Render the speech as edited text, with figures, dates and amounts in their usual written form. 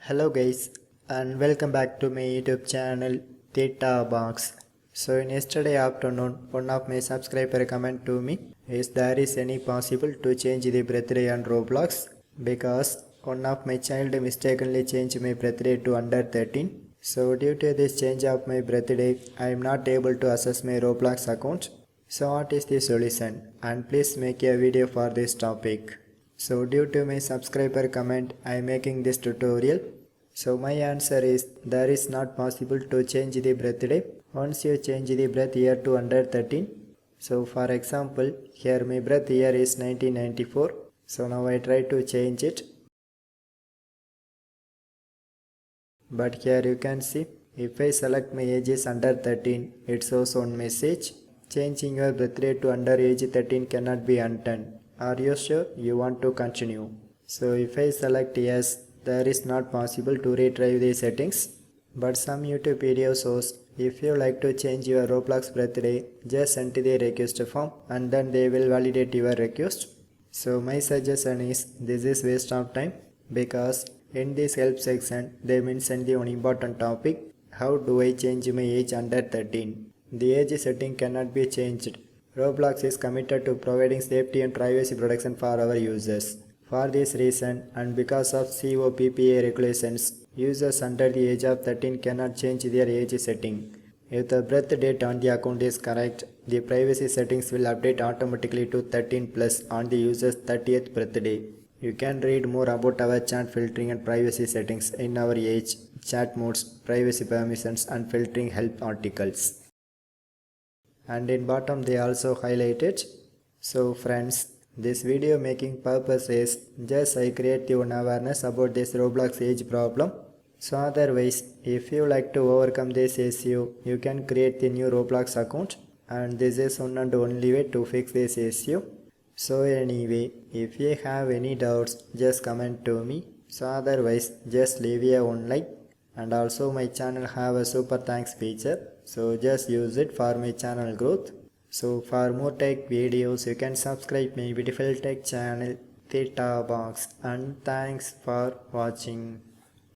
Hello guys and welcome back to my YouTube channel Theta Box. So in yesterday afternoon one of my subscriber comment to me is there is any possible to change the birthday on Roblox because one of my child mistakenly changed my birthday to under 13. So due to this change of my birthday I am not able to access my Roblox account. So what is the solution, and please make a video for this topic. So due to my subscriber comment I am making this tutorial. So my answer is there is not possible to change the birthday once you change the birth year to under 13. So for example here my birth year is 1994. So now I try to change it. But here you can see if I select my age is under 13 it shows one message. Changing your birthday to under age 13 cannot be undone. Are you sure you want to continue? So if I select yes, there is not possible to retrieve the settings. But some YouTube video shows if you like to change your Roblox birthday, just enter the request form and then they will validate your request. So my suggestion is this is waste of time because in this help section they mention the one important topic, how do I change my age under 13. The age setting cannot be changed. Roblox is committed to providing safety and privacy protection for our users. For this reason and because of COPPA regulations, users under the age of 13 cannot change their age setting. If the birth date on the account is correct, the privacy settings will update automatically to 13 plus on the user's 30th birthday. You can read more about our chat filtering and privacy settings in our age, chat modes, privacy permissions and filtering help articles. And in bottom they also highlight it. So friends, this video making purpose is just I create your awareness about this Roblox age problem. So otherwise, if you like to overcome this issue, you can create the new Roblox account, and this is one and only way to fix this issue. So anyway, if you have any doubts, just comment to me. So otherwise, just leave a one like, and also my channel have a super thanks feature. So just use it for my channel growth. So for more tech videos, you can subscribe my beautiful tech channel Theta Box, and thanks for watching.